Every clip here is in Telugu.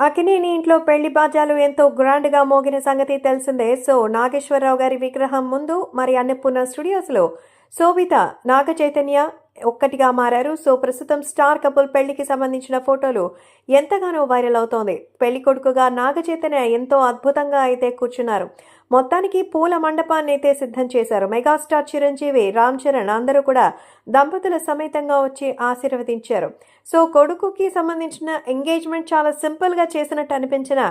అక్కినేని ఇంట్లో పెళ్లి బాజాలు ఎంతో గ్రాండ్గా మోగిన సంగతి తెలిసిందే. సో నాగేశ్వరరావు గారి విగ్రహం ముందు మరి అన్నపూర్ణ స్టూడియోస్లో శోభిత నాగ చైతన్య ఒక్కటిగా మారారు. సో ప్రస్తుతం స్టార్ కపుల్ పెళ్లికి సంబంధించిన ఫోటోలు ఎంతగానో వైరల్ అవుతోంది. పెళ్లి కొడుకుగా నాగ చైతన్య ఎంతో అద్భుతంగా అయితే కూర్చున్నారు. మొత్తానికి పూల మండపాన్ని అయితే సిద్ధం చేశారు. మెగాస్టార్ చిరంజీవి, రామ్ చరణ్ అందరూ కూడా దంపతుల సమేతంగా వచ్చి ఆశీర్వదించారు. సో కొడుకుకి సంబంధించిన ఎంగేజ్మెంట్ చాలా సింపుల్గా చేసినట్టు అనిపించిన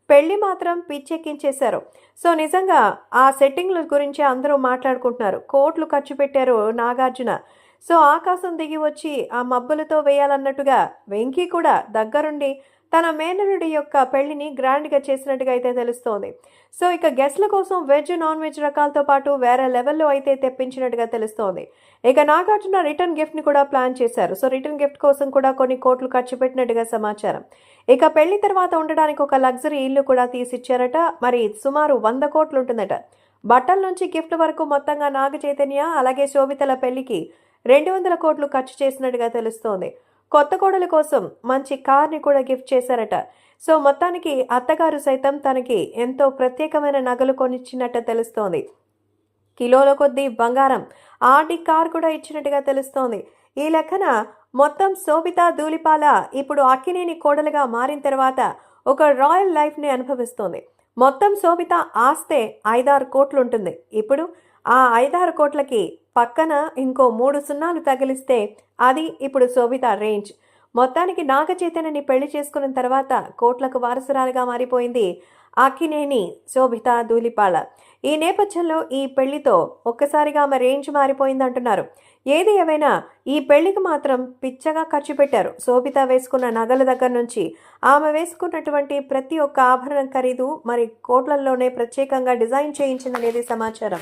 పెళ్లి మాత్రం పిచ్చెక్కించేశారు. సో నిజంగా ఆ సెట్టింగ్ల గురించి అందరూ మాట్లాడుకుంటున్నారు. కోట్లు ఖర్చు పెట్టారు నాగార్జున. సో ఆకాశం దిగి వచ్చి ఆ మబ్బులతో వేయాలన్నట్టుగా వెంకీ కూడా దగ్గరుండి తన మేనరుడి యొక్క పెళ్లిని గ్రాండ్గా చేసినట్టుగా అయితే తెలుస్తోంది. సో ఇక గెస్ట్ల కోసం వెజ్ నాన్ వెజ్ రకాలతో పాటు వేరే లెవెల్లో అయితే తెప్పించినట్టుగా తెలుస్తోంది. ఇక నాగార్జున రిటర్న్ గిఫ్ట్ని కూడా ప్లాన్ చేశారు. సో రిటర్న్ గిఫ్ట్ కోసం కూడా కొన్ని కోట్లు ఖర్చు పెట్టినట్టుగా సమాచారం. ఇక పెళ్లి తర్వాత ఉండడానికి ఒక లగ్జరీ ఇల్లు కూడా తీసిచ్చారట. మరి సుమారు 100 కోట్లు ఉంటుందట. బట్టల నుంచి గిఫ్ట్ వరకు మొత్తంగా నాగ చైతన్య అలాగే శోభితల పెళ్లికి 200 కోట్లు ఖర్చు చేసినట్టుగా తెలుస్తోంది. కొత్త కోడల కోసం మంచి కార్ని కూడా గిఫ్ట్ చేశారట. సో మొత్తానికి అత్తగారు సైతం తనకి ఎంతో ప్రత్యేకమైన నగలు కొనిచ్చినట్టు తెలుస్తోంది. కిలోల కొద్దీ బంగారం, ఆర్డీ కార్ కూడా ఇచ్చినట్టుగా తెలుస్తోంది. ఈ లెక్కన మొత్తం శోభిత ధూళిపాల ఇప్పుడు అక్కినేని కోడలుగా మారిన తర్వాత ఒక రాయల్ లైఫ్ని అనుభవిస్తోంది. మొత్తం శోభిత ఆస్తే 5-6 కోట్లు ఉంటుంది. ఇప్పుడు ఆ 5-6 కోట్లకి పక్కన ఇంకో 3 సున్నాలు తగిలిస్తే అది ఇప్పుడు శోభిత రేంజ్. మొత్తానికి నాగ చైతన్యని పెళ్లి చేసుకున్న తర్వాత కోట్లకు వారసురాలుగా మారిపోయింది అక్కినేని శోభిత ధూళిపాల. ఈ నేపథ్యంలో ఈ పెళ్లితో ఒక్కసారిగా ఆమె రేంజ్ మారిపోయింది అంటున్నారు. ఏది ఏమైనా ఈ పెళ్లికి మాత్రం పిచ్చగా ఖర్చు పెట్టారు. శోభిత వేసుకున్న నగల దగ్గర నుంచి ఆమె వేసుకున్నటువంటి ప్రతి ఒక్క ఆభరణం ఖరీదు మరి కోట్లల్లోనే ప్రత్యేకంగా డిజైన్ చేయించిందనేది సమాచారం.